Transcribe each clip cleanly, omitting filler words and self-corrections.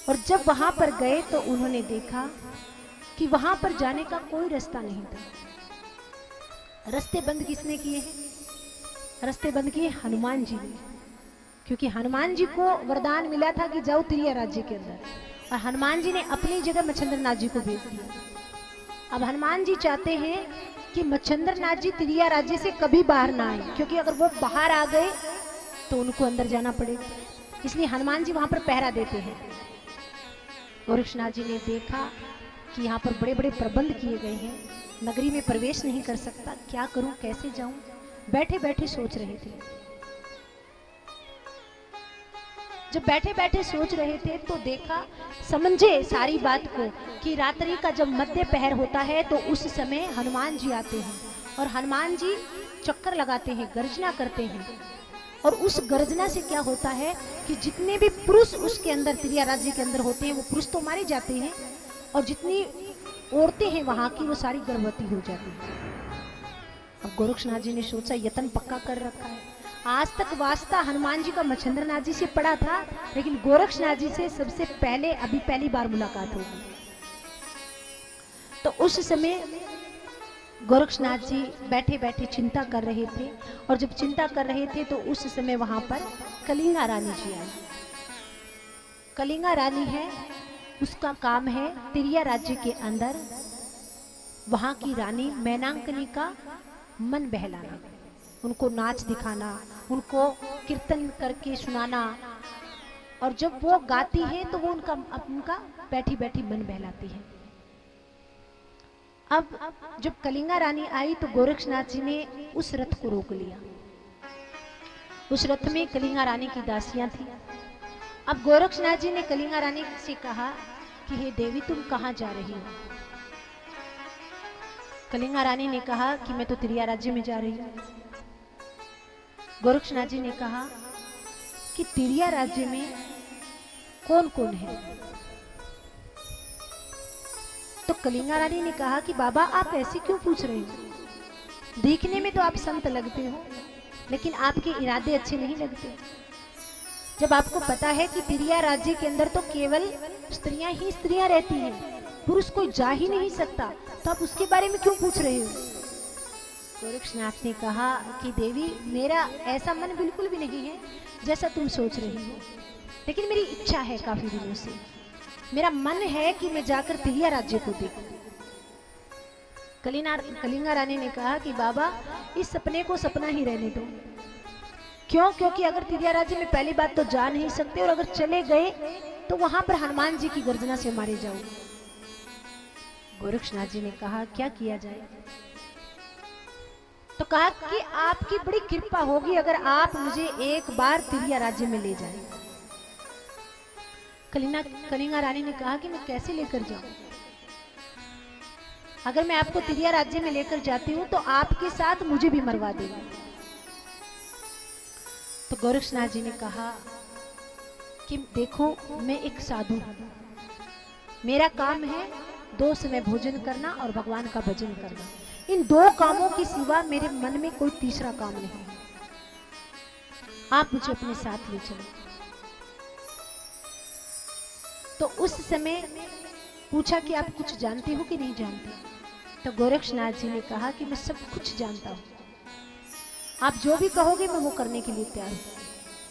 और जब वहां पर गए तो उन्होंने देखा कि वहां पर जाने का कोई रास्ता नहीं था। रास्ते बंद किसने किए हैं? रास्ते बंद किए हनुमान जी ने, क्योंकि हनुमान जी को वरदान मिला था कि जाओ त्रिया राज्य के अंदर, और हनुमान जी ने अपनी जगह मच्छिंद्रनाथ जी को भेज दिया। अब हनुमान जी चाहते हैं कि मच्छिंद्रनाथ जी त्रिया राज्य से कभी बाहर ना आए, क्योंकि अगर वो बाहर आ गए तो उनको अंदर जाना पड़ेगा, इसलिए हनुमान जी वहां पर पहरा देते हैं। गोरक्षनाथ जी ने देखा कि यहाँ पर बड़े बड़े प्रबंध किए गए हैं, नगरी में प्रवेश नहीं कर सकता, क्या करूं, कैसे जाऊं, बैठे बैठे सोच रहे थे। जब बैठे बैठे सोच रहे थे तो देखा, समझे सारी बात को कि रात्रि का जब मध्य पहर होता है तो उस समय हनुमान जी आते हैं, और हनुमान जी चक्कर लगाते हैं, गर्जना करते हैं, और उस गर्जना से क्या होता है कि जितने भी पुरुष उसके अंदर त्रिया राज्य के अंदर होते हैं वो पुरुष तो मारे जाते हैं, और जितनी औरतें हैं वहां की वो सारी गर्भवती हो जाती हैं। अब गोरक्षनाथ जी ने सोचा यतन पक्का कर रखा है, आज तक वास्ता हनुमान जी का मच्छिंद्रनाथ जी से पड़ा था, लेकिन गोरक्षनाथ जी से सबसे पहले अभी पहली बार मुलाकात होगी। तो उस समय गोरक्षनाथ जी बैठे बैठे चिंता कर रहे थे, और जब चिंता कर रहे थे तो उस समय वहां पर कलिंगा रानी जी आई। कलिंगा रानी है, उसका काम है त्रिया राज्य के अंदर वहां की रानी मैनांकनी का मन बहलाना, उनको नाच दिखाना, उनको कीर्तन करके सुनाना, और जब वो गाती है तो वो उनका बैठी बैठी मन बहलाती है। अब जब कलिंगा रानी आई तो गोरक्षनाथ जी ने उस रथ को रोक लिया। उस रथ में कलिंगा रानी की दासियां थी। अब गोरक्षनाथ जी ने कलिंगा रानी से कहा कि हे देवी, तुम कहां जा रही हो? कलिंगा रानी ने कहा कि मैं तो त्रिया राज्य में जा रही हूं। गोरक्षनाथ जी ने कहा कि त्रिया राज्य में कौन कौन है? तो कलिंगा रानी ने कहा कि बाबा आप ऐसे क्यों पूछ रहे हो? देखने में तो आप संत लगते हो, लेकिन आपके इरादे अच्छे नहीं लगते। जब आपको पता है कि त्रिया राज्य के अंदर तो केवल स्त्रियां ही स्त्रियां रहती हैं, पुरुष कोई जा ही नहीं सकता, तो आप उसके बारे में क्यों पूछ रहे हो? गोरक्षनाथ ने कहा कि देवी, मेरा ऐसा मन बिल्कुल भी नहीं है जैसा तुम सोच रही हो, लेकिन मेरी इच्छा है काफी दिनों से, मेरा मन है कि मैं जाकर त्रिया राज्य को देखूं। कलिंगा रानी ने कहा कि बाबा, इस सपने को सपना ही रहने दो। क्यों? क्योंकि अगर त्रिया राज्य में पहली बात तो जा नहीं सकते, और अगर चले गए तो वहां पर हनुमान जी की गर्जना से मारे जाओगे। गोरक्षनाथ जी ने कहा क्या किया जाए? तो कहा कि आपकी बड़ी कृपा होगी अगर आप मुझे एक बार त्रिया राज्य में ले जाएं। कलिंगा रानी ने कहा कि मैं कैसे लेकर जाऊं? अगर मैं आपको त्रिया राज्य में लेकर जाती हूं तो आपके साथ मुझे भी मरवा देंगे। तो गोरक्षनाथ जी ने कहा कि देखो, मैं एक साधु हूं, मेरा काम है 2 समय भोजन करना और भगवान का भजन करना। इन 2 कामों के सिवा मेरे मन में कोई तीसरा काम नहीं। आप मुझे अपने साथ ले चलो। तो उस समय पूछा कि आप कुछ जानते हो कि नहीं जानते? तो गोरक्षनाथ जी ने कहा कि मैं सब कुछ जानता हूं, आप जो भी कहोगे मैं वो करने के लिए तैयार हूं।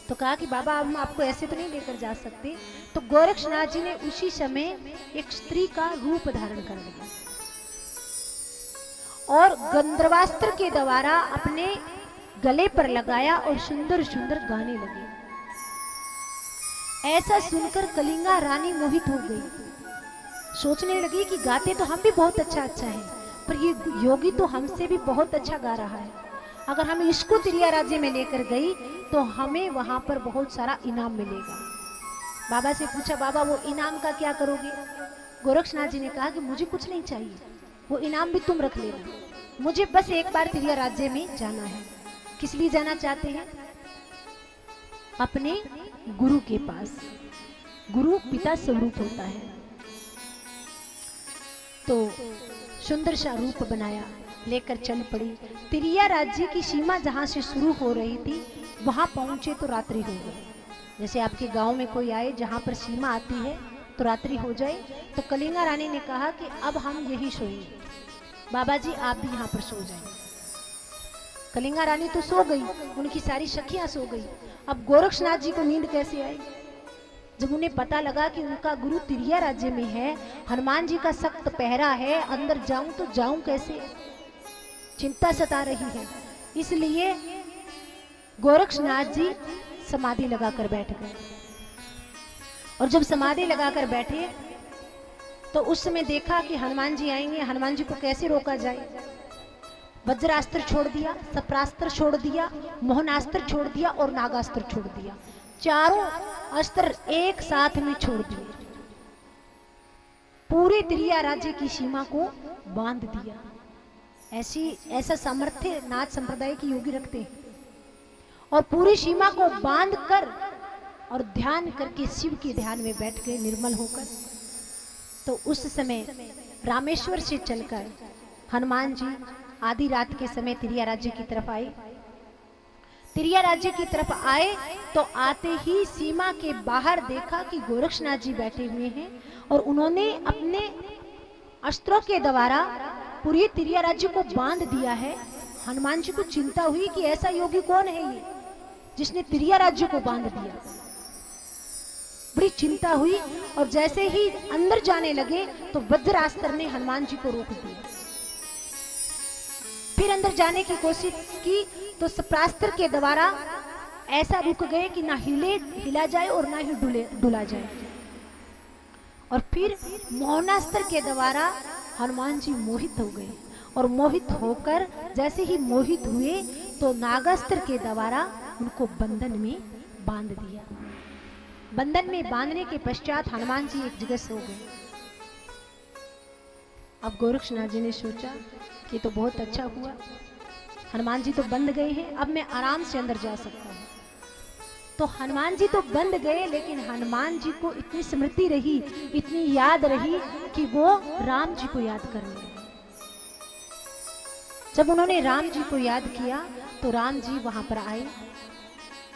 तो कहा कि बाबा, हम आपको ऐसे तो नहीं लेकर जा सकते। तो गोरक्षनाथ जी ने उसी समय एक स्त्री का रूप धारण कर लिया और गंधर्वास्त्र के द्वारा अपने गले पर लगाया और सुंदर सुंदर गाने लगे। ऐसा सुनकर कलिंगा रानी मोहित हो गई, सोचने लगी कि गाते तो हम भी बहुत अच्छा है, पर ये योगी तो हमसे भी बहुत अच्छा गा रहा है। अगर हम इसको त्रिया राज्य में लेकर गई तो हमें वहां पर बहुत सारा इनाम मिलेगा। बाबा से पूछा, बाबा वो इनाम का क्या करोगे? गोरक्षनाथ जी ने कहा कि मुझे कुछ नहीं चाहिए, वो इनाम भी तुम रख लेना, मुझे बस एक बार त्रिया राज्य में जाना है। किस लिए जाना चाहते हैं? अपने गुरु के पास। गुरु पिता स्वरूप होता है। तो सुंदर सा रूप बनाया, लेकर चल पड़ी। त्रिया राज्य की सीमा जहां से शुरू हो रही थी वहां पहुंचे तो रात्रि हो गई। जैसे आपके गांव में कोई आए, जहां पर सीमा आती है तो रात्रि हो जाए। तो कलिंगा रानी ने कहा कि अब हम यही सोएंगे, बाबा जी आप भी यहाँ पर सो जाएं। कलिंगा रानी तो सो गई, उनकी सारी सखियां सो गई। अब गोरक्षनाथ जी को नींद कैसे आई? जब उन्हें पता लगा कि उनका गुरु तिरिया राज्य में है, हनुमान जी का सख्त पहरा है, अंदर जाऊं तो जाऊं कैसे, चिंता सता रही है। इसलिए गोरक्षनाथ जी समाधि लगाकर बैठ गए। और जब समाधि लगाकर बैठे तो उस समय देखा कि हनुमान जी आएंगे, हनुमान जी को कैसे रोका जाए। वज्रास्त्र छोड़ दिया, सप्रास्त्र छोड़ दिया, मोहनास्त्र छोड़ दिया और नागास्त्र छोड़ दिया। चारों अस्त्र एक साथ में छोड़ दिए, पूरे तिरिया राज्य की सीमा को बांध दिया। ऐसा सामर्थ्य नाथ संप्रदाय के योगी रखते हैं। और पूरी सीमा को बांध कर और ध्यान करके शिव के ध्यान में बैठ गए निर्मल होकर। तो उस समय रामेश्वर से चलकर हनुमान जी आधी रात के समय तिरिया राज्य की तरफ आए। तिरिया राज्य की तरफ आए तो आते ही सीमा के बाहर देखा कि गोरक्षनाथ जी बैठे हुए हैं और उन्होंने अपने अस्त्रों के द्वारा पूरी तिरिया राज्य को बांध दिया है। हनुमान जी को चिंता हुई कि ऐसा योगी कौन है ये जिसने तिरिया राज्य को बांध दिया। बड़ी चिंता हुई और जैसे ही अंदर जाने लगे तो वज्रास्त्र ने हनुमान जी को रोक दिया। फिर अंदर जाने की कोशिश की तो सप्रास्त्र के द्वारा ऐसा रुक गए कि ना हिला जाए और ना ही डुला जाए। और फिर मोहनास्त्र के द्वारा हनुमान जी मोहित हो गए और मोहित होकर जैसे ही मोहित हुए तो नागास्त्र के द्वारा उनको बंधन में बांध दिया। बंधन में बांधने के पश्चात हनुमान जी एक जगह सो गए। अब गोरक्षनाथ जी ने सोचा कि तो बहुत अच्छा हुआ, हनुमान जी तो बंध गए हैं, अब मैं आराम से अंदर जा सकता हूँ। तो हनुमान जी तो बंध गए, लेकिन हनुमान जी को इतनी स्मृति रही, इतनी याद रही कि वो राम जी को याद करने लगे। जब उन्होंने राम जी को याद किया तो राम जी वहां पर आए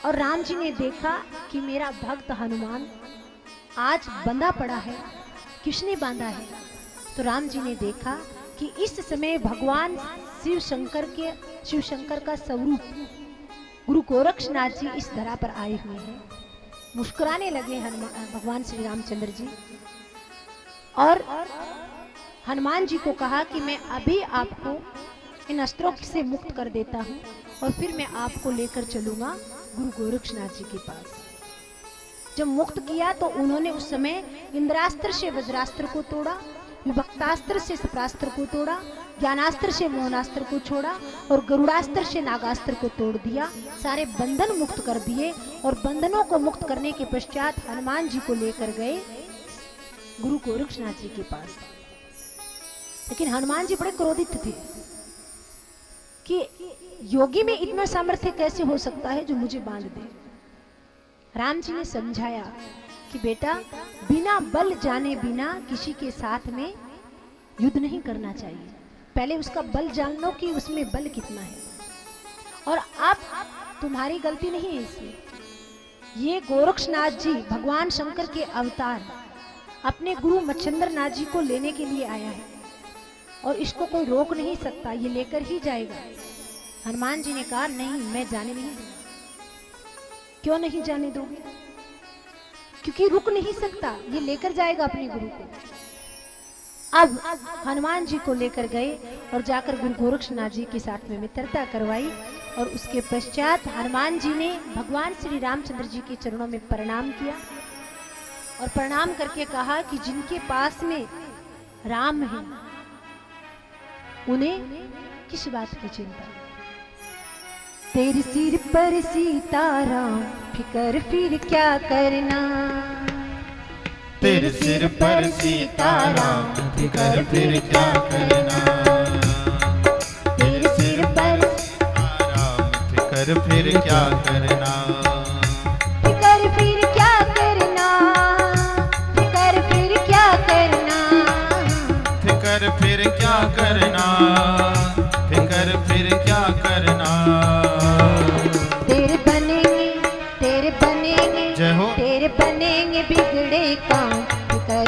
और राम जी ने देखा कि मेरा भक्त हनुमान आज बंधा पड़ा है, किसने बांधा है? तो राम जी ने देखा कि इस समय भगवान शिव शंकर का स्वरूप गुरु गोरक्षनाथ जी इस धरा पर आए हुए हैं। मुस्कुराने लगे भगवान श्री रामचंद्र जी और हनुमान जी को कहा कि मैं अभी आपको इन अस्त्रों से मुक्त कर देता हूं और फिर मैं आपको लेकर चलूंगा गुरु गोरक्षनाथ जी के पास। जब मुक्त किया तो उन्होंने उस समय इंद्रास्त्र से वज्रास्त्र को तोड़ा, विभक्तास्त्र से सप्रास्त्र को तोड़ा, ज्ञानास्त्र से मोहनास्त्र को छोड़ा और गरुड़ास्त्र से नागास्त्र को तोड़ दिया। सारे बंधन मुक्त कर दिए और बंधनों को मुक्त करने के पश्चात हनुमान जी को लेकर गए गुरु गोरक्षनाथ जी के पास। लेकिन हनुमान जी बड़े क्रोधित थे कि योगी में इतना सामर्थ्य कैसे हो सकता है जो मुझे बांध दे। राम जी ने समझाया कि बेटा, बिना बल जाने बिना किसी के साथ में युद्ध नहीं करना चाहिए, पहले उसका बल जान लो कि उसमें बल कितना है। और अब तुम्हारी गलती नहीं है इसमें, ये गोरक्षनाथ जी भगवान शंकर के अवतार अपने गुरु मच्छिंद्रनाथ जी को लेने के लिए आया है और इसको कोई रोक नहीं सकता, ये लेकर ही जाएगा। हनुमान जी ने कहा नहीं, मैं जाने नहीं दूंगा। क्यों नहीं जाने दोगे? क्योंकि रुक नहीं सकता, ये लेकर जाएगा अपने गुरु को। अब हनुमान जी को लेकर गए और जाकर गुरु गोरक्षनाथ जी के साथ में मित्रता करवाई और उसके पश्चात हनुमान जी ने भगवान श्री रामचंद्र जी के चरणों में प्रणाम किया और प्रणाम करके कहा कि जिनके पास में राम है उन्हें किस बात की चिंता? तेरे सिर पर सीताराम, फिकर फिर क्या करना। तेरे सिर पर सीताराम, फिकर फिर क्या करना। तेरे सिर पर सीताराम, फिकर फिर क्या करना। फिकर फिर क्या करना, फिकर फिर क्या करना। फिकर फिर क्या करना, फिकर फिर क्या करना। तेरे बनेंगे जय हो। तेरे बनेंगे बिगड़े काम, फिकर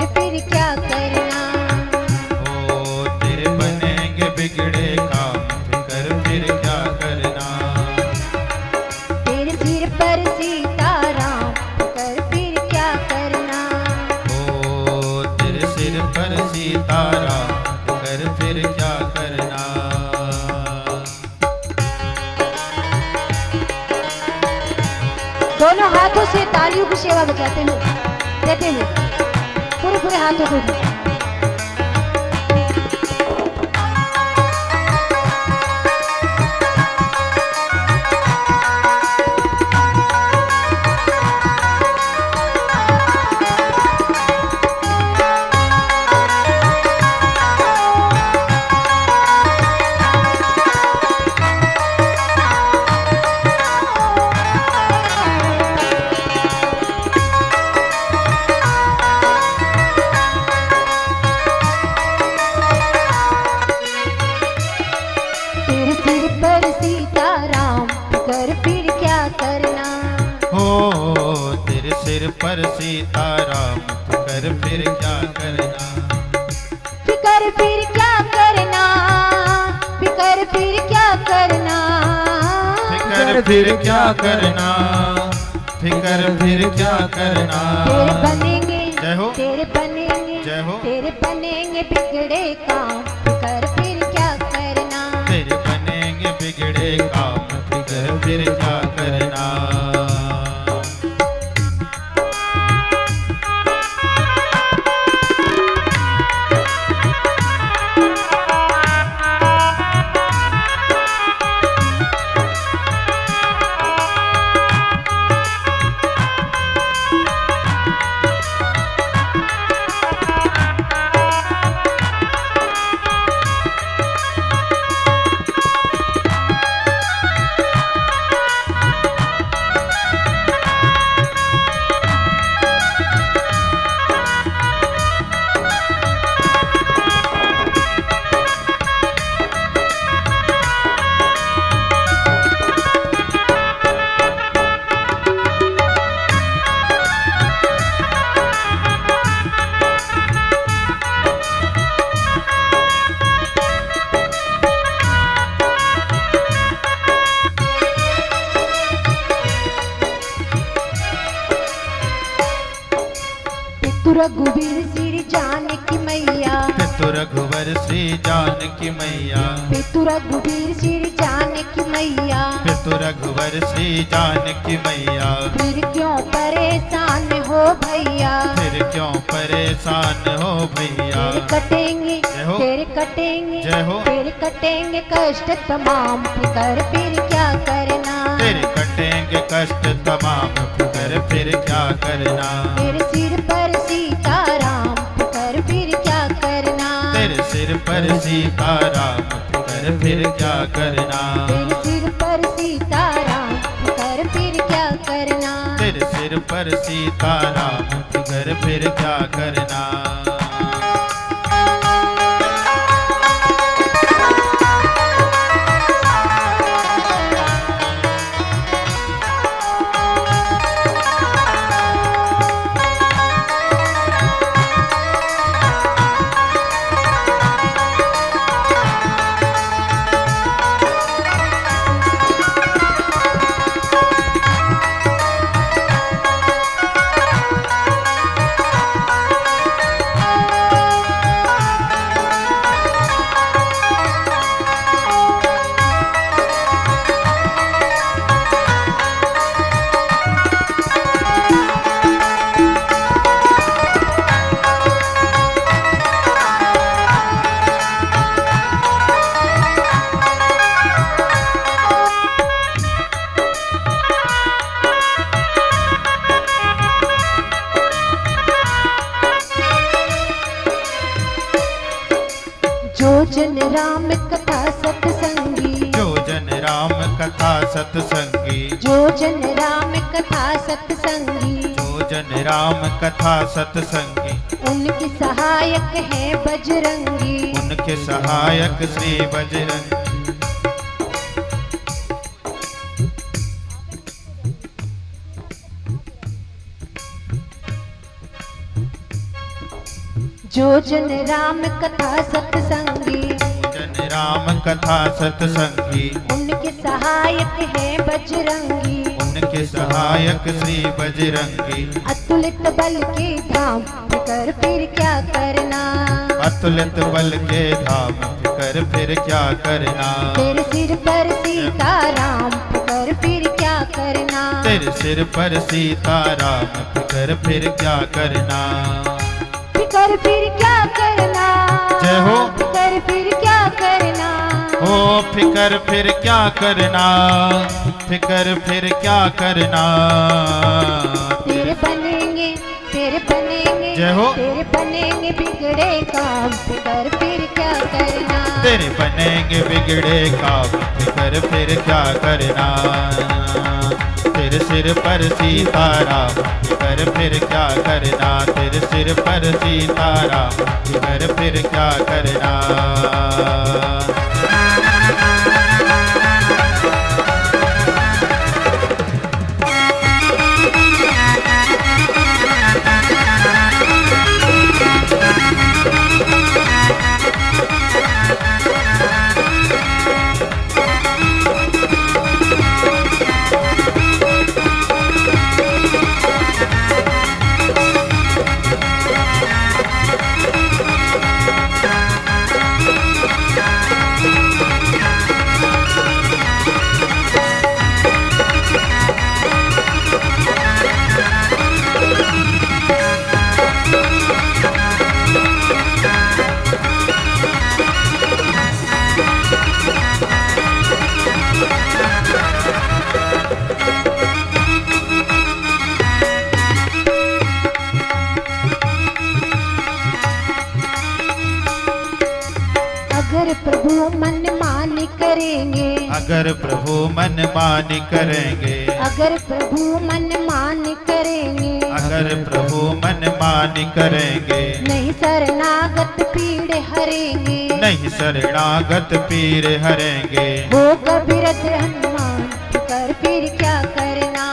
तालियों की सेवा बजाते हुए देते हुए पूरे पूरे हाथों को भी। सिर पर सीताराम फिकर फिर क्या करना। फिकर फिर क्या करना, फिकर फिर क्या करना, फिकर फिर क्या करना, फिकर फिर क्या करना। तेरे बनेंगे जय हो, तेरे बनेंगे जय हो, तेरे बनेंगे बिगड़े काम, फिकर फिर क्या करना। तेरे बनेंगे बिगड़े काम, फिकर फिर क्या करना। रघुवीर श्री जानकी मैया, पितु रघुवर श्री जानकी मैया, पितु रघुवीर श्री जानकी मैया, पितु रघुवर श्री जानकी मैया। फिर क्यों परेशान हो भैया, फिर क्यों परेशान हो भैया। तेरे कटेंगे जय हो, तेरे कटेंगे जय हो, तेरे कटेंगे कष्ट तमाम, फिकर फिर क्या करना। तेरे कटेंगे कष्ट तमाम, फिकर फिर क्या करना। तेरे सिर पर सीताराम, फिकर फिर क्या करना। तेरे सिर पर सीताराम, फिकर फिर क्या करना। तेरे सिर पर सीताराम, फिकर फिर क्या करना। तेरे सिर पर सीताराम, फिकर फिर क्या करना। जो जन राम कथा सत्संगी, जो जन राम कथा सत्संगी, जो जन राम कथा सत्संगी, जो जन राम कथा सत्संगी। उनकी सहायक है बजरंगी, उनके सहायक श्री बजरंगी। जो जन राम कथा सत्संगी, जन राम कथा सत्संगी। उनके सहायक है बजरंगी, उनके सहायक श्री बजरंगी। अतुलित बल के धाम, फिकर फिर क्या करना। अतुलित बल के धाम, फिकर फिर क्या करना। तेरे सिर पर सीताराम, फिकर फिर क्या करना। तेरे सिर पर सीताराम फिकर फिर क्या करना। फिकर फिर क्या करना। जय हो। फिकर फिर क्या करना। हो फिकर फिर क्या करना, फिकर फिर क्या करना। तेरे बनेंगे, तेरे बनेंगे, जय हो। तेरे बनेंगे बिगड़े काम, फिकर फिर क्या करना। तेरे बनेंगे बिगड़े काम, फिकर फिर क्या करना। तेरे सिर पर सीताराम फिकर फिर क्या करना। तेरे सिर पर सीताराम फिकर फिर क्या करना। अगर प्रभु मन मानी करेंगे, अगर प्रभु मन मानी करेंगे, अगर प्रभु मन मानी करेंगे, अगर प्रभु मन मानी करेंगे, नहीं शरणागत पीड़े हरेंगे, नहीं शरणागत पीर हरेंगे। होगा बिरध हनुमान फिकर फिर क्या करना।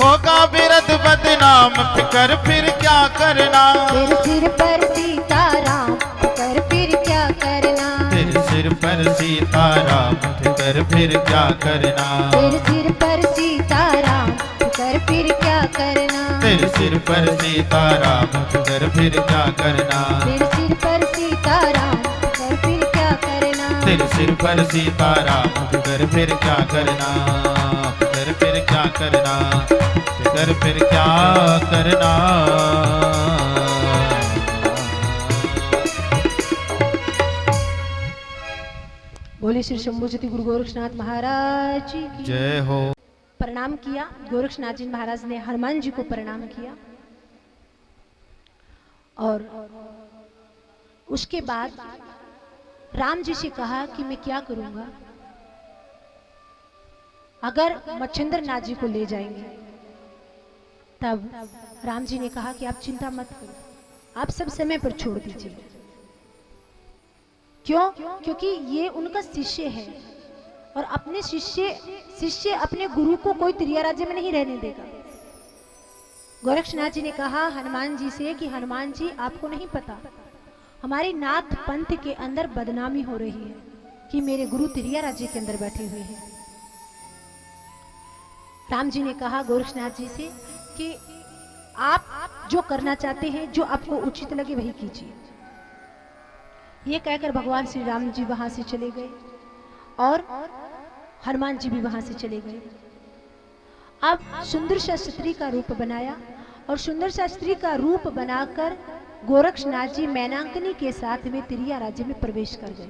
होगा बिरध बदनाम फिकर फिर क्या करना। तेरे सिर पर सीताराम फिकर फिर क्या करना। तेरे सिर पर सीताराम फिकर फिर क्या करना। तेरे सिर पर सीताराम फिकर फिर क्या करना। तेरे सिर पर सीताराम फिकर फिर क्या करना। तेरे सिर पर सीताराम फिकर फिर क्या करना। तेरे सिर पर सीताराम फिकर फिर क्या करना। फिकर फिर क्या करना, फिकर फिर क्या करना। बोले श्री शंभुज्योति गुरु गोरक्षनाथ महाराज जी की जय हो। प्रणाम किया। गोरक्षनाथ जी महाराज ने हनुमान जी को प्रणाम किया और उसके बाद राम जी से कहा कि मैं क्या करूंगा अगर मच्छिंद्र नाथ जी को ले जाएंगे। तब राम जी ने कहा कि आप चिंता मत करो, आप सब समय पर छोड़ दीजिए। क्यों? क्योंकि ये उनका शिष्य है और अपने शिष्य अपने गुरु को कोई त्रिया राज्य में नहीं रहने देगा। गोरक्षनाथ जी ने कहा हनुमान जी से कि हनुमान जी आपको नहीं पता हमारी नाथ पंथ के अंदर बदनामी हो रही है कि मेरे गुरु त्रिया राज्य के अंदर बैठे हुए हैं। राम जी ने कहा गोरक्षनाथ जी से कि आप जो करना चाहते हैं, जो आपको उचित लगे वही कीजिए। ये कहकर भगवान श्री राम जी वहां से चले गए और हनुमान जी भी वहां से चले गए। अब सुंदर सा स्त्री का रूप बनाया और सुंदर सा स्त्री का रूप बनाकर गोरक्षनाथ जी मैनांकनी के साथ में त्रिया राज्य में प्रवेश कर गए।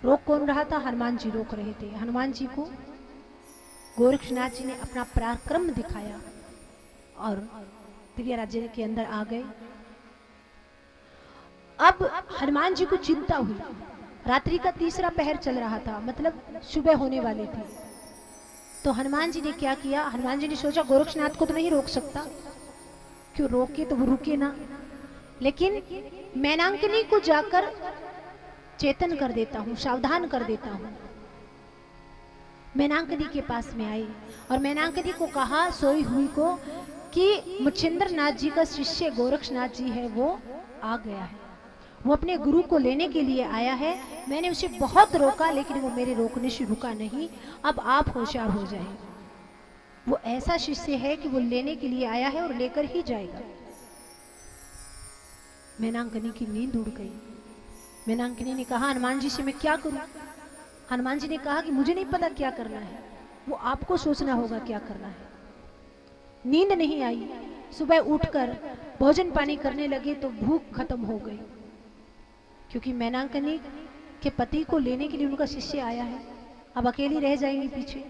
रोक कौन रहा था? हनुमान जी रोक रहे थे। हनुमान जी को गोरक्षनाथ जी ने अपना पराक्रम दिखाया और त्रिया राज्य के अंदर आ गए। अब हनुमान जी को चिंता हुई। रात्रि का तीसरा पहर चल रहा था, मतलब सुबह होने वाली थी। तो हनुमान जी ने क्या किया? हनुमान जी ने सोचा गोरक्षनाथ को तो नहीं रोक सकता, क्यों रोके तो वो रुके ना, लेकिन मैनांकनी को जाकर चेतन कर देता हूं, सावधान कर देता हूं। मैनांकनी के पास में आई और मैनांकनी को कहा सोई हुई को कि मच्छिंद्र नाथ जी का शिष्य गोरक्षनाथ जी है, वो आ गया है, वो अपने गुरु को लेने के लिए आया है। मैंने उसे बहुत रोका लेकिन वो मेरे रोकने से रुका नहीं। अब आप होशियार हो जाएं। वो ऐसा शिष्य है कि वो लेने के लिए आया है और लेकर ही जाएगा। मैनांकनी की नींद उड़ गई। मैनांकनी ने कहा हनुमान जी से मैं क्या करूं? हनुमान जी ने कहा कि मुझे नहीं पता क्या करना है, वो आपको सोचना होगा क्या करना है। नींद नहीं आई, सुबह उठकर भोजन पानी करने लगे तो भूख खत्म हो गई, क्योंकि मैनाकनी के पति को लेने के लिए उनका शिष्य आया है, अब अकेली रह जाएंगी पीछे।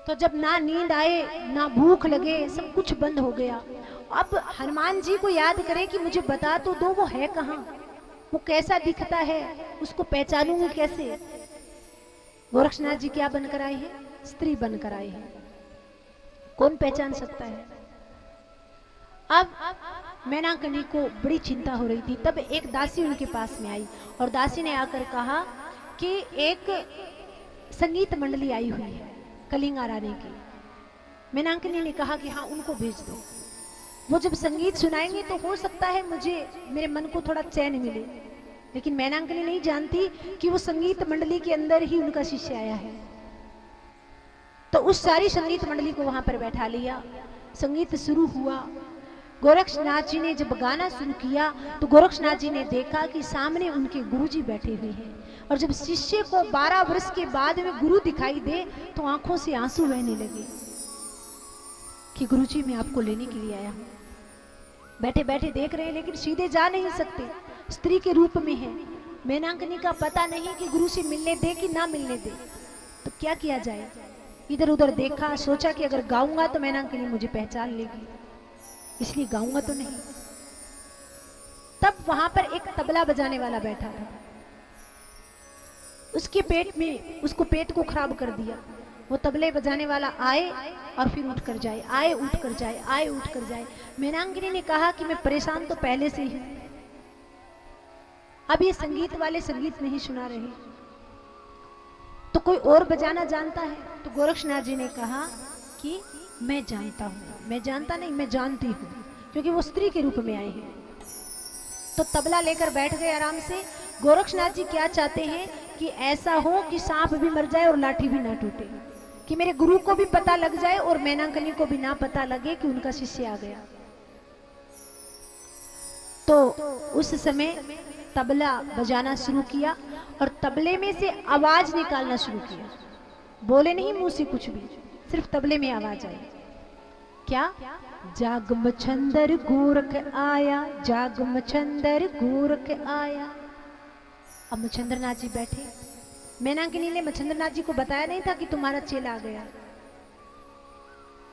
तो जब ना नींद आए ना भूख लगे, सब कुछ बंद हो गया। अब हनुमान जी को याद करें कि मुझे बता तो दो वो है कहाँ, वो कैसा दिखता है, उसको पहचानूंगी कैसे। गोरक्षनाथ जी क्या बनकर आए हैं? स्त्री बनकर आए हैं, कौन पहचान सकता है। अब मैनाकनी को बड़ी चिंता हो रही थी। तब एक दासी उनके पास में आई और दासी ने आकर कहा कि एक संगीत मंडली आई हुई है कलिंगा रानी की। मैनाकनी ने कहा कि हाँ उनको भेज दो, वो जब संगीत सुनाएंगे तो हो सकता है मुझे मेरे मन को थोड़ा चैन मिले। लेकिन मैनाकनी नहीं जानती कि वो संगीत मंडली के अंदर ही उनका शिष्य आया है। तो उस सारी संगीत मंडली को वहां पर बैठा लिया, संगीत शुरू हुआ। गोरक्षनाथ जी ने जब गाना शुरू किया तो गोरक्षनाथ जी ने देखा कि सामने उनके गुरुजी बैठे हुए हैं, और जब शिष्य को 12 वर्ष के बाद में गुरु दिखाई दे तो आंखों से आंसू बहने लगे कि गुरुजी मैं आपको लेने के लिए आया हूं। बैठे बैठे देख रहे हैं लेकिन सीधे जा नहीं सकते, स्त्री के रूप में है। मैनाकनी का पता नहीं कि गुरु से मिलने दे कि ना मिलने दे, तो क्या किया जाए। इधर उधर देखा, सोचा कि अगर गाऊंगा तो मैनाकनी मुझे पहचान लेगी, इसलिए गाऊंगा तो नहीं। तब वहां पर एक तबला बजाने वाला बैठा था, उसके पेट में, उसको पेट को खराब कर दिया। वो तबले बजाने वाला आए और फिर उठ कर जाए, आए उठ कर जाए, आए उठ कर जाए। मैनाकनी ने कहा कि मैं परेशान तो पहले से ही, अब ये संगीत वाले संगीत नहीं सुना रहे, तो कोई और बजाना जानता है। तो गोरक्षनाथ जी ने कहा कि मैं जानता हूं। मैं जानता नहीं, मैं जानती हूं, क्योंकि वो स्त्री के रूप में आए हैं। तो तबला लेकर बैठ गए आराम से। गोरक्षनाथ जी क्या चाहते हैं कि ऐसा हो कि सांप भी मर जाए और लाठी भी ना टूटे, कि मेरे गुरु को भी पता लग जाए और मैनाकनी को भी ना पता लगे कि उनका शिष्य आ गया। तो उस समय तबला बजाना शुरू किया और तबले में से आवाज निकालना शुरू किया। बोले नहीं मुंह से कुछ भी, सिर्फ तबले में आवाज आई। क्या? जाग मच्छंदर गोरख आया, जाग मच्छंदर गोरख आया। अब मच्छंद्रनाथ जी बैठे। मैनाकनी ने मच्छंद्रनाथ जी को बताया नहीं था कि तुम्हारा चेला आ गया।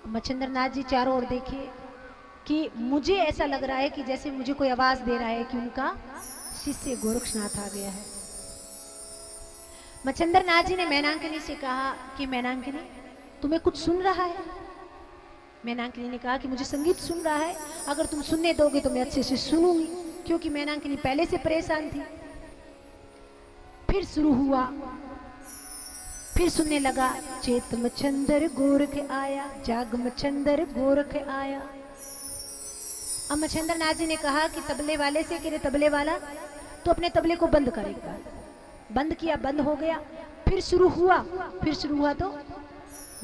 मच्छंद्रनाथ जी चारों ओर देखे कि मुझे ऐसा लग रहा है कि जैसे मुझे कोई आवाज दे रहा है कि उनका शिष्य गोरक्षनाथ आ गया है। मच्छंद्रनाथ जी ने मैनाकनी से कहा कि मैनाकनी तुम्हें कुछ सुन रहा है? मैनाकनी ने कहा कि मुझे संगीत सुन रहा है, अगर तुम सुनने दोगे तो मैं अच्छे से सुनूंगी, क्योंकि मैनाकनी पहले से परेशान थी। फिर शुरू हुआ, फिर सुनने लगा, चेत मच्छंदर गोरख आया, जाग मच्छंदर गोरख आया। अब मच्छंद्रनाथ जी ने कहा कि तबले वाले से कि रे तबले वाला तो अपने तबले को बंद कर एक बार। बंद किया, बंद हो गया। फिर शुरू हुआ, फिर शुरू हुआ तो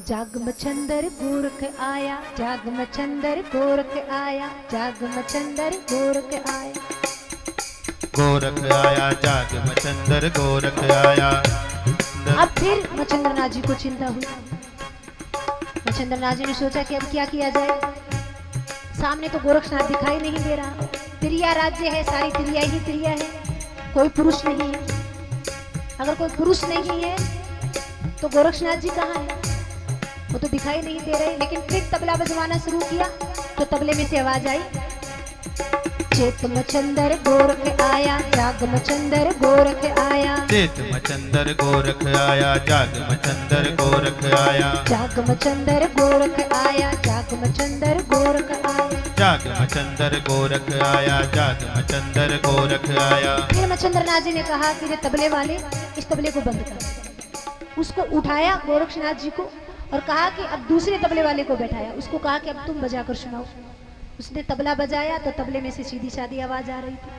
जाग मच्छंदर गोरख आया, जाग मच्छंदर गोरख आया, जाग मच्छंदर गोरख आया। गोरख आया, जाग मच्छंदर गोरख आया। अब फिर मच्छंद्रनाथ जी को चिंता हुई। मच्छंद्रनाथ जी ने सोचा कि अब क्या किया जाए। सामने तो गोरक्षनाथ दिखाई नहीं दे रहा, त्रिया राज्य है, सारी त्रिया ही त्रिया है, कोई पुरुष नहीं है। अगर कोई पुरुष नहीं है तो गोरक्षनाथ जी कहाँ है? वो तो दिखाई नहीं दे रहे। लेकिन फिर तबला बजवाना शुरू किया तो तबले में से आवाज आई, चेत मच्छंदर गोरख आया, जाग मच्छंदर गोरख आया, चेत मच्छंदर गोरख आया, जाग मच्छंदर गोरख आया, जाग मच्छंदर गोरख आया, जाग मच्छंदर गोरख आया, जाग मच्छंदर गोरख आया, जाग मच्छंदर गोरख आया। फिर मच्छंद्रनाथ जी ने कहा कि रे तबले वाले इस तबले को बंद कर। उसको उठाया गोरक्षनाथ जी को और कहा कि अब दूसरे तबले वाले को बैठाया। उसको कहा कि अब तुम बजा कर सुनाओ। उसने तबला बजाया तो तबले में से सीधी सादी आवाज आ रही थी।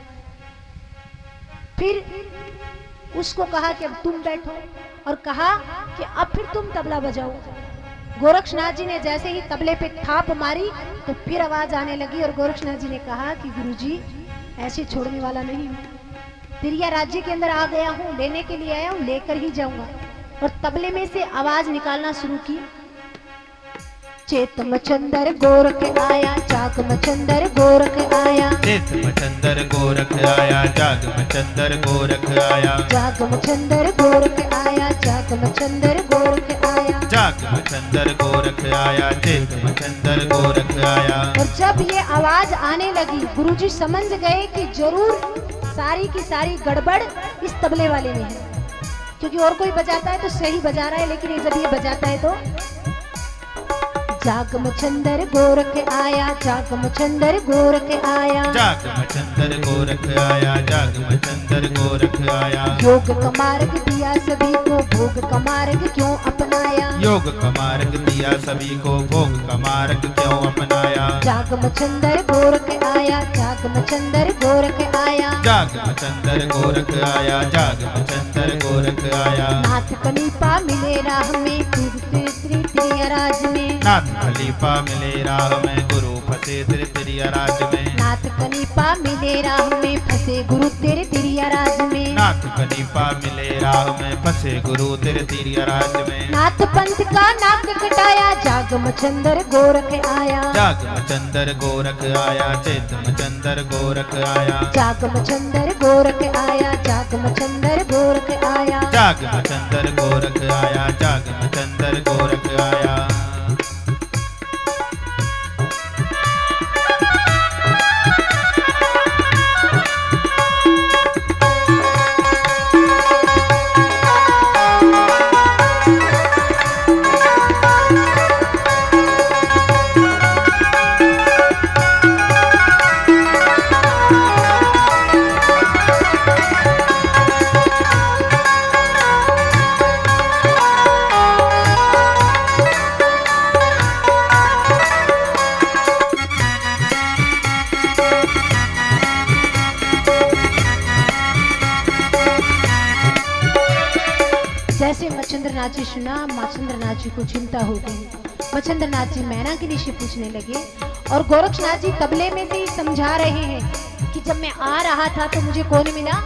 फिर उसको कहा कि अब तुम बैठो और कहा कि अब फिर तुम तबला बजाओ। गोरक्षनाथ जी ने जैसे ही तबले पे थाप मारी तो फिर आवाज आने लगी और गोरक्षनाथ जी ने कहा कि गुरुजी ऐसे छोड़ने वाला नहीं हूं, तिरिया राज्य के अंदर आ गया हूं, लेने के लिए आया हूं, लेकर ही जाऊंगा। और तबले में से आवाज निकालना शुरू की। चेत मचंदर गोरख आया, जाग मचंदर गोरख आया, चेत मचंदर गोरख आया, जाग मचंदर गोरख आया, जाग मचंदर गोरख आया, जाग मचंदर गोरख आया। जाग मचंदर गोरख आया, चेत मचंदर गोरख आया। और जब ये आवाज आने लगी, गुरुजी समझ गए कि जरूर सारी की सारी गड़बड़ इस तबले वाले में है, क्योंकि और कोई बजाता है तो सही बजा रहा है, लेकिन ये जब ये बजाता है तो जाग मचंदर गोरख आया, जाग मचंदर गोरख आया, जाग मचंदर गोरख आया, जाग मचंदर गोरख आया। योग का मार्ग दिया सभी को, भोग का मार्ग क्यों अपनाया, योग का मार्ग दिया सभी को, भोग का मार्ग क्यों अपनाया। जाग मचंदर गोरख आया, जाग मचंदर गोरख आया, जाग मचंदर गोरख आया, जाग मचंदर गोरख आया। नाथ कनीपा मिले राह में, तीर्थ श्री त्रियराज में, नाथ खलीफा मिले राह में, गुरु फंसे तेरे त्रियराज में। नाथ कनीपा मिले राह में, फंसे गुरु तेरे त्रियराज में, नाथ खलीफा मिले राह में, फंसे गुरु तेरे त्रियराज में। नाथ पंथ का नाक कटाया, जाग मचंदर गोरख आया, जाग मचंदर गोरख आया, चेत मचंदर गोरख आया, जाग मचंदर गोरख आया, जाग मचंदर गोरख आया। जाग मचंदर गोरख आया, जाग मचंदर गोरख आया। जैसे मच्छिंद्रनाथ जी सुना, मच्छिंद्रनाथ जी को चिंता हो गई। मच्छिंद्रनाथ जी मैना के ऋषि पूछने लगे और गोरक्षनाथ जी तबले में से ही समझा रहे हैं कि जब मैं आ रहा था तो मुझे कौन मिला,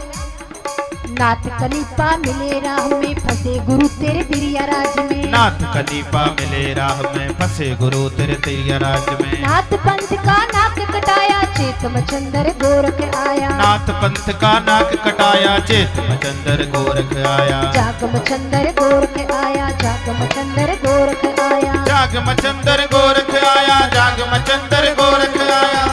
नाथ कनीपा मिले राह में, फंसे गुरु तेरे त्रियराज में, नाथ कलीपा मिले राह में, फंसे गुरु तेरे त्रियराज में। नाथ पंथ का नाक कटाया, चेत मचंदर गोरख आया, नाथ पंथ का नाक कटाया, चेत मचंदर गोरख आया, जाग मचंदर गोरख आया, जाग मचंदर गोरख आया। जाग मचंदर गोरख आया, जाग मचंदर गोरख आया।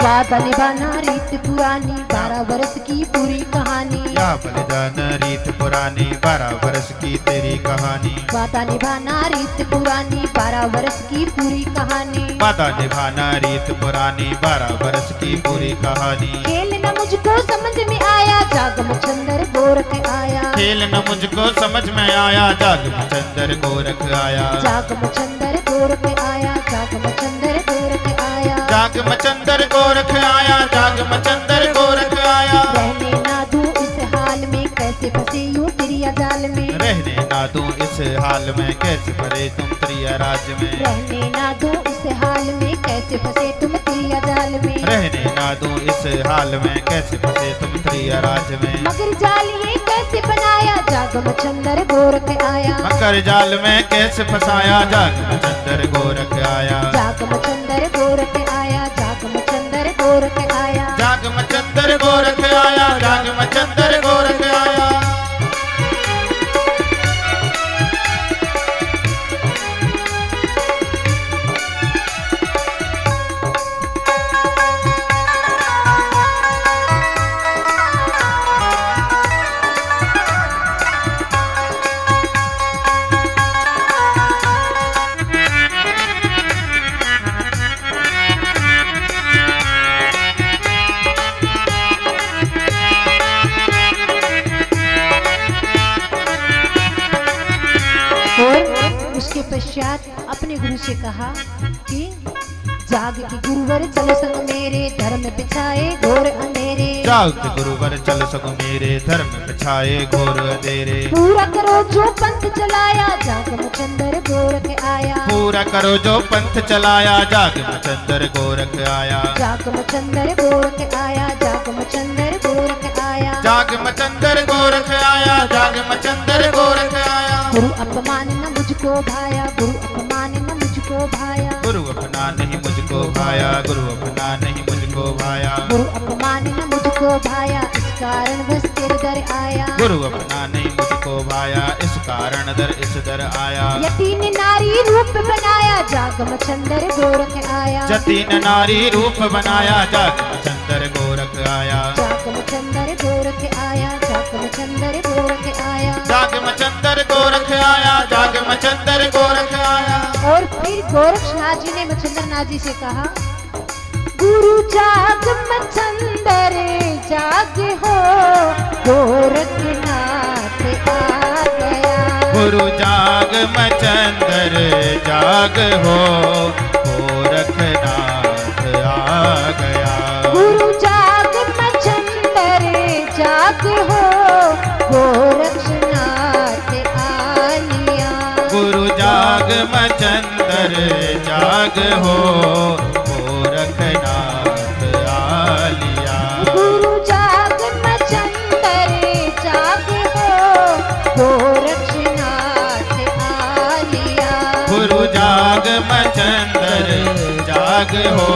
वादा निभाना रीत पुरानी, 12 वर्ष की पूरी कहानी, या बलिदान रीत पुरानी, 12 वर्ष की तेरी कहानी। वादा निभाना रीत पुरानी, 12 वर्ष की पूरी कहानी, वादा निभाना रीत पुरानी, 12 वर्ष की पूरी कहानी। खेल न मुझको समझ में आया, जाग मचंदर गोरख आया, खेल न मुझको समझ में आया, जाग मचंदर गोरख आया, जाग मचंदर गोरख आया, जाग मचंदर गोरख आया। जाग मचंदर गोरख आया, जाग मचंदर गोरख आया। रहने ना दूं इस हाल में, कैसे फंसे यूं त्रिया जाल में, रहने ना दूं इस हाल में, कैसे पड़े तुम त्रियराज में। रहने ना दूं इस हाल में, कैसे फंसे तुम त्रिया जाल में, रहने ना दूं इस हाल में, कैसे फंसे तुम त्रियराज में। मगर जाल ये कैसे बनाया, जाग मचंदर गोरख आया, मकर जाल में कैसे फंसाया, जाग मचंदर गोरख आया, जाग मचंदर गोरख आया, जाग मचंदर गोरख आया। जाग मचंदर गोरख आया, जाग मचंदर गोरख आया। उसके पश्चात अपने गुरु से कहा कि जाग के गुरुवर चल संग मेरे, धर्म बिछाए घोर अंधेरे। जाग के गुरुवर चल संग मेरे, धर्म बिछाए घोर अंधेरे। पूरा करो जो पंथ चलाया, जाग मचंदर गोरख आया। पूरा करो जो पंथ चलाया, जाग मचंदर गोरख आया। जाग मचंदर गोरख आया, जाग मचंदर गोरख आया। जाग मचंदर गोरख आया, जाग मचंदर गोरख आया। गुरु अपमान न मुझको भाया, गुरु अपमान न मुझको भाया। गुरु अपना नहीं मुझको भाया, गुरु अपना नहीं मुझको भाया। गुरु अपमान न मुझको भाया, इस कारण बस तेरे दर आया। गुरु अपना नहीं मुझको भाया, इस कारण इस दर आया। यतीन नारी रूप बनाया, जाग मचंदर गोरख आया। जतीन नारी रूप बनाया, जाग मचंदर गोरख आया। जाग मचंदर गोरख आया, जाग मचंदर गोरख आया। जाग मचंदर गोरख आया, जाग मचंदर गोरख आया। और फिर गोरक्षनाथ जी ने मचंद्रनाथ जी से कहा, गुरु जाग मचंदर जाग हो, गोरखनाथ आ गया। गुरु जाग मचंदर जाग हो, गोरखनाथ आ गया। गुरु जाग मचंदर जाग हो, गोरक्षनाथ आ लिया। गुरु जाग मचंदर जाग हो, गोरखनाथ आ लिया। गुरु जाग मचंदर जाग हो, गोरक्षनाथ आ लिया। गुरु जाग मचंदर जाग हो,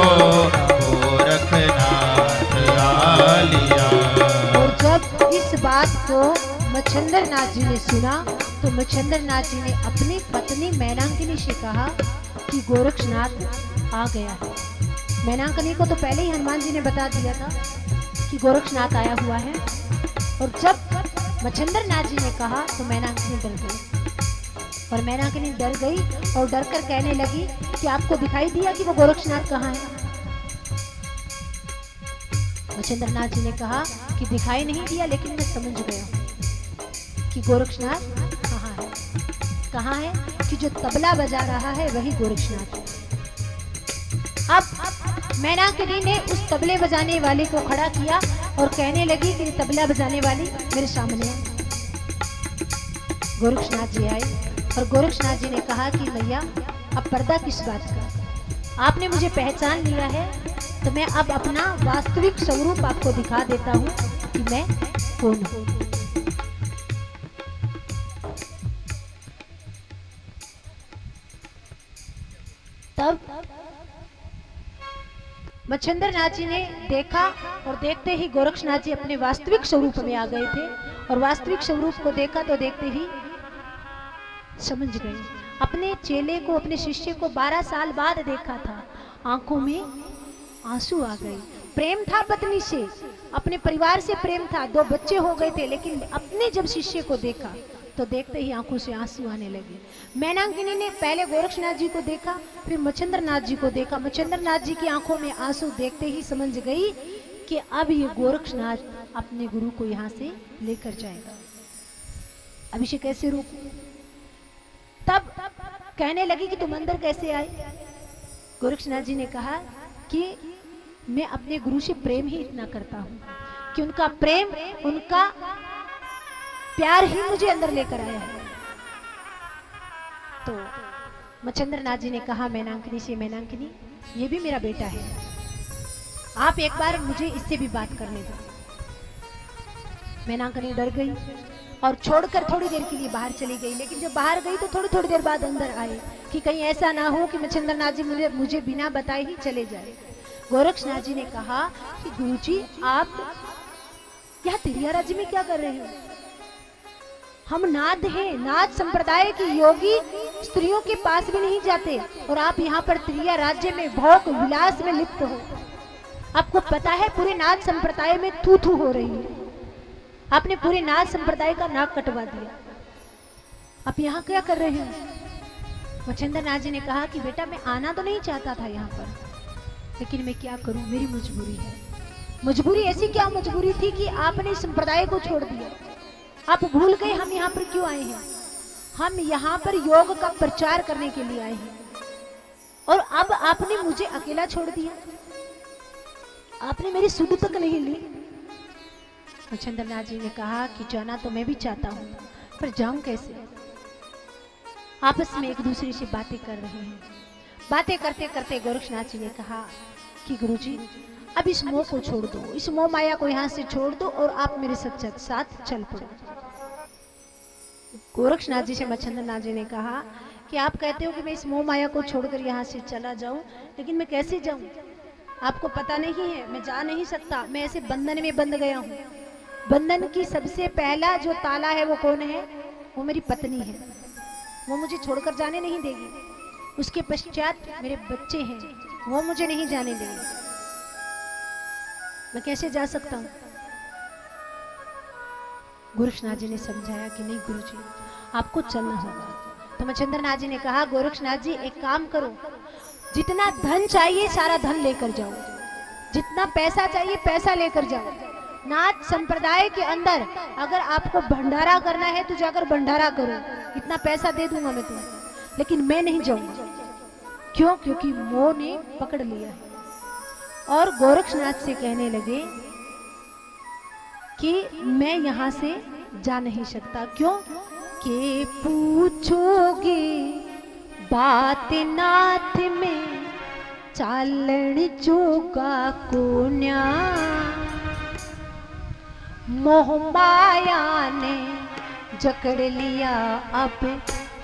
गोरखनाथ आ लिया। और जब इस बात को मच्छंदरनाथ जी ने सुना तो मच्छंदरनाथ जी ने अपनी पत्नी मैनांकिनी से कहा कि गोरक्षनाथ आ गया है। मैनांकिनी को तो पहले ही हनुमान जी ने बता दिया था कि गोरक्षनाथ आया हुआ है। और जब मच्छंदरनाथ जी ने कहा तो मैनांकिनी डर गई। और मैनांकिनी डर गई और डर कर कहने लगी कि आपको दिखाई दिया कि वो गोरक्षनाथ कहाँ है? मच्छंदरनाथ जी ने कहा कि दिखाई नहीं दिया, लेकिन मैं समझ गया कि गोरक्षनाथ कहाँ है। कहाँ है कि जो तबला बजा रहा है वही गोरक्षनाथ है। अब मैनाकिनी ने उस तबले बजाने वाले को खड़ा किया और कहने लगी कि तबला बजाने वाली मेरे सामने है। गोरक्षनाथ जी आए और गोरक्षनाथ जी ने कहा कि भैया अब पर्दा किस बात का? आपने मुझे पहचान लिया है तो मैं अब अपना वास्तविक स्वरूप आपको दिखा देता हूँ कि मैं कौन हूँ। तब मच्छंदरनाथ जी ने देखा और देखते ही गोरक्षनाथ जी अपने वास्तविक स्वरूप में आ गए थे। और वास्तविक स्वरूप को देखा तो देखते ही समझ गए। अपने चेले को, अपने शिष्य को 12 साल बाद देखा था, आंखों में आंसू आ गए। प्रेम था पत्नी से, अपने परिवार से प्रेम था, 2 बच्चे हो गए थे, लेकिन अपने जब शिष्य को देखा तो देखते ही आंखों से आंसू आने लगे। मैनांकिनी ने पहले गोरक्षनाथ जी को देखा, फिर मच्छंदरनाथ जी को देखा। मच्छंदरनाथ जी की आंखों में आंसू देखते ही समझ गई कि अब ये गोरक्षनाथ अपने गुरु को यहाँ से लेकर जाएगा। अब इसे कैसे रोकूं? तब कहने लगी कि तुम अंदर कैसे आए? गोरक्षनाथ जी ने कहा कि मैं अपने गुरु से प्रेम ही इतना करता हूँ कि उनका प्रेम, उनका प्यार ही मुझे अंदर लेकर आया है। तो मच्छंदरनाथ जी ने कहा मैनांकिनी से, मैनांकिनी ये भी मेरा बेटा है, आप एक बार मुझे इससे भी बात करने दो। मैनांकिनी डर गई और छोड़कर थोड़ी देर के लिए बाहर चली गई। लेकिन जब बाहर गई तो थोड़ी थोड़ी देर बाद अंदर आए कि कहीं ऐसा ना हो कि मच्छंदरनाथ जी मुझे बिना बताए ही चले जाए। गोरक्षनाथ जी ने कहा कि गुरुजी आप यहाँ तिरिया राज्य में क्या कर रहे हो? हम नाथ हैं, नाथ संप्रदाय की योगी स्त्रियों के पास भी नहीं जाते और आप यहाँ पर तिरिया राज्य में भोग विलास में लिप्त हो। आपको पता है पूरे नाथ संप्रदाय में थू थू हो रही है, आपने पूरे नाथ संप्रदाय का नाक कटवा दिया, आप यहाँ क्या कर रहे हो? मच्छंदरनाथ जी ने कहा कि बेटा मैं आना तो नहीं चाहता था यहाँ पर, लेकिन मैं क्या करूं, मेरी मजबूरी है। मजबूरी ऐसी क्या मजबूरी थी कि आपने संप्रदाय को छोड़ दिया? आप भूल गए हम यहाँ पर क्यों आए हैं? हम यहाँ पर योग का प्रचार करने के लिए आए हैं और अब आपने मुझे अकेला छोड़ दिया, आपने मेरी सुध तक नहीं ली। मच्छिंद्रनाथ जी ने कहा कि जाना तो मैं भी चाहता हूँ, पर जाऊं कैसे? आपस में एक दूसरे से बातें कर रहे हैं। बातें करते करते गोरक्षनाथ जी ने कहा कि गुरुजी अब इस मोह को छोड़ दो, इस मोह माया को यहाँ से छोड़ दो और आप मेरे साथ चल पड़ो। गोरक्षनाथ जी से मच्छिंद्रनाथ जी ने कहा कि आप कहते हो कि मैं इस मोह माया को छोड़कर यहाँ से चला जाऊं, लेकिन मैं कैसे जाऊं? आपको पता नहीं है, मैं जा नहीं सकता, मैं ऐसे बंधन में बंध गया हूँ। बंधन की सबसे पहला जो ताला है वो कौन है? वो मेरी पत्नी है, वो मुझे छोड़कर जाने नहीं देगी। उसके पश्चात मेरे बच्चे हैं, वो मुझे नहीं जाने देंगे। मैं कैसे जा सकता हूँ? गोरक्षनाथ जी ने समझाया कि नहीं गुरुजी, आपको चलना होगा। तो मच्छिंद्रनाथ जी ने कहा गोरक्षनाथ जी एक काम करो, जितना धन चाहिए सारा धन लेकर जाओ, जितना पैसा चाहिए पैसा लेकर जाओ। नाथ संप्रदाय के अंदर अगर आपको भंडारा करना है तो जाकर भंडारा करो, इतना पैसा दे दूंगा मैं तुम्हें, लेकिन मैं नहीं जाऊंगा। क्यों? क्योंकि मोह ने पकड़ लिया है। और गोरक्षनाथ से कहने लगे कि मैं यहां से जा नहीं सकता। क्यों? के पूछोगे बात नाथ में, चालन जोगा कोन्या। मोह माया ने जकड़ लिया अब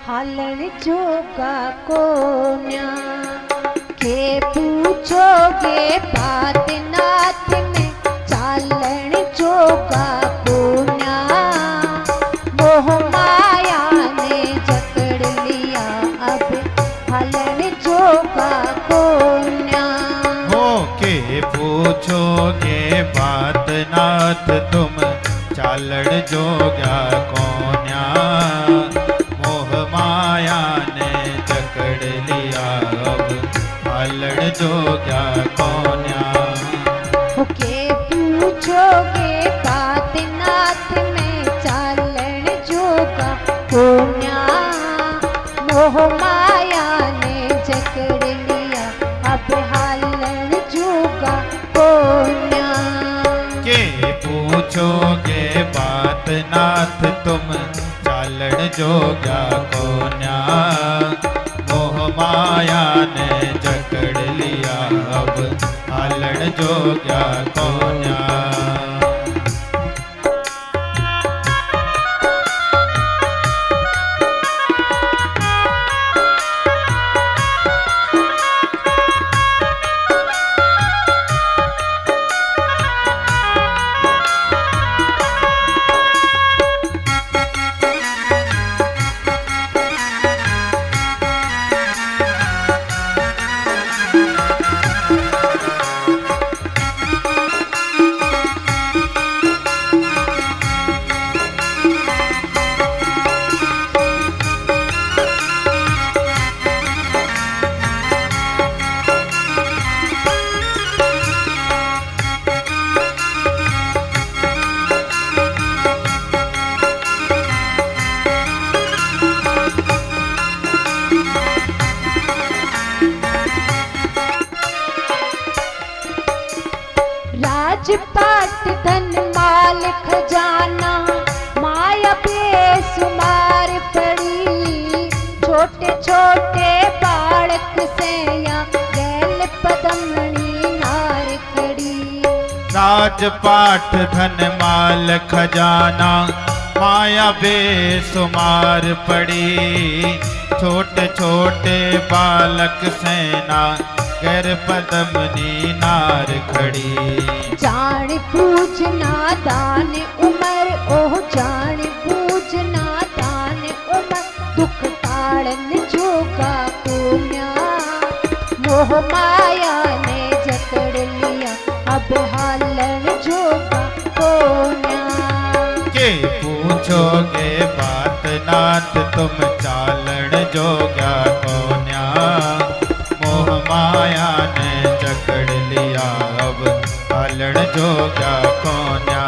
हालन जोगा कोन्या। के पूछोगे बात नाथ में, चालन जोगा कोन्या। मोह माया ने जकड़ लिया अब हालन जोगा कोन्या। हो के पूछोगे बात नाथ तुम, चालड़ जोगा कोन्या। मोह माया ने जकड़ लिया अब हालड़ जोगा कोन्या। हो के पूछोगे बात नाथ में, चालन जोगा कोन्या। मोह माया ने जकड़ लिया अब हालड़ जोगा कोन्या। के पूछोगे बात नाथ तुम, चालड़ जोगा कोन्या। मोह माया ने जकड़ लिया अब हालड़ जोगा कोन्या। राजपाट धन माल खजाना, माया बेसुमार पड़ी। छोटे छोटे बालक से या गैल पदमणी नार खड़ी। राजपाट धन माल खजाना, माया बेसुमार पड़ी। छोटे छोटे बालक सेना, गैर पदमनी नार खड़ी। जान पूजना दान उमर, ओह जान पूजना दान उमर। दुख ताड़न जोगा कोन्या। मोह माया ने जकड़ लिया अब हालन जोगा कोन्या। के पूछोगे बात नाथ तुम, चालड़ जोगा कोन्या। मोह माया ने जकड़ लिया अब हालड़ जोगा कोन्या।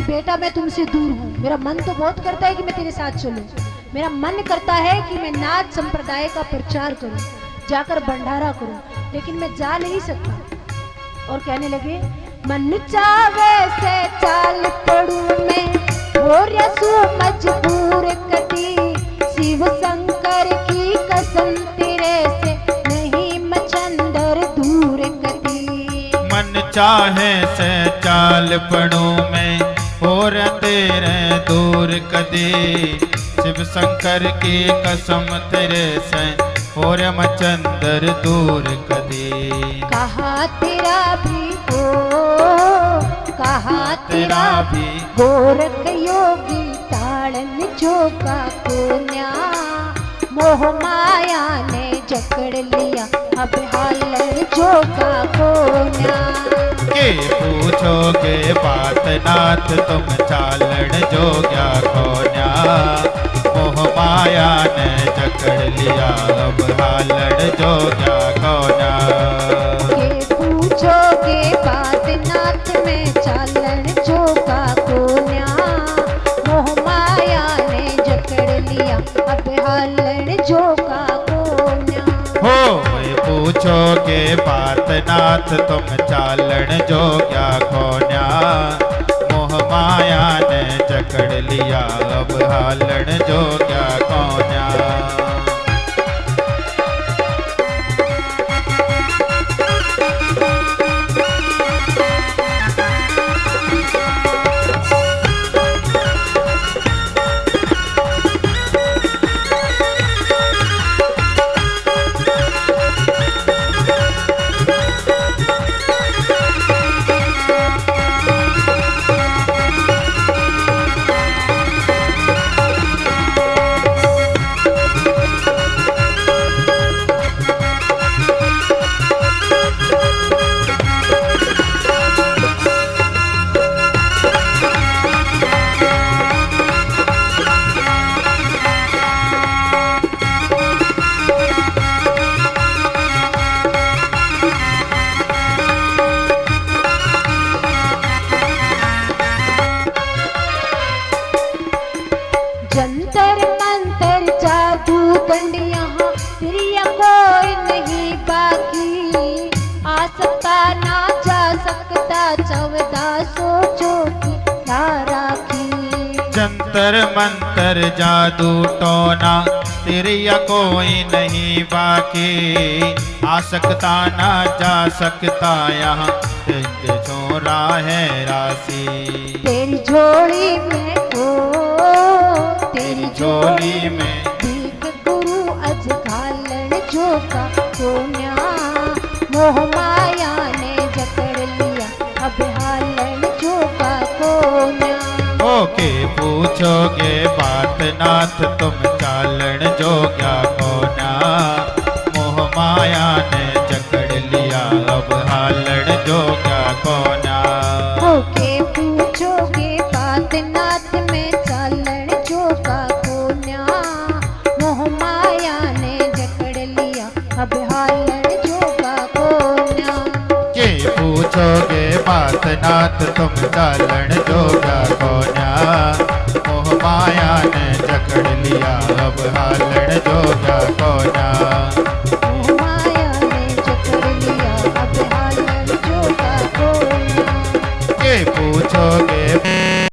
कि बेटा मैं तुमसे दूर हूँ, मेरा मन तो बहुत करता है कि मैं तेरे साथ चलूं, मेरा मन करता है कि मैं नाथ संप्रदाय का प्रचार करूं, जाकर भंडारा करूं, लेकिन मैं जा नहीं सकता। और कहने लगे मन चावे से चाल पड़ू मैं, और यसु मजबूर कदी, शिव शंकर की कसम तेरे से नहीं मचंदर दूर कदी। मन चाहे से चाल पड़ू मैं, और तेरे दूर कदी, शिव शंकर की कसम तेरे से और मचंदर दूर कदी। कहा तेरा भी हो, कहा तेरा भी गोरख योगी ताड़न जोगा कोन्या, मोह माया ने जकड़ लिया अब हालर जोगा कोन्या। के पूछोगे बात नाथ तुम चालन जोग्या कोन्या, मोह माया ने जकड़ लिया अब हालड़ जोग्या कोन्या। के पूछोगे बात नाथ में चालन जोगा कोन्या, मोह माया ने जकड़ लिया अब हालड़ जोगा कोन्या। हो पूछोगे बात नाथ तुम चालन जोग्या कोन्या, मोह माया ने जकड़ लिया अब हालड़ जोग्या कोन्या। जंतर मंतर जादू दंड यहाँ प्रिय कोई नहीं बाकी, आ सकता ना जा सकता 1400 की धारा की। जंतर मंतर जादू टोना तिरिया कोई नहीं बाकी, आ सकता ना जा सकता यहाँ छोरा है राशि। तेरी झोली में हो, तेरी झोली में दीप गुरु अज घालन जोगा कोन्या, मोह माया ने जकड़ लिया अब हालन जोगा कोन्या। ओके पूछोगे बात नाथ तुम चालन जोग्या कोन्या, मोह माया ने जकड़ लिया अब हालड़ जोग्या कोन्या। ओके पूछोगे बात नाथ में चालन जोगा कोन्या, मोह माया ने जकड़ लिया अब हालड़ जोगा कोन्या। के पूछोगे बात नाथ तुम चालन जोग्या कोन्या, मोह माया ने जकड़ लिया अब हालड़ जोग्या कोन्या। मोह माया ने जकड़ लिया अब हालड़ जोगा कोन्या। के पूछोगे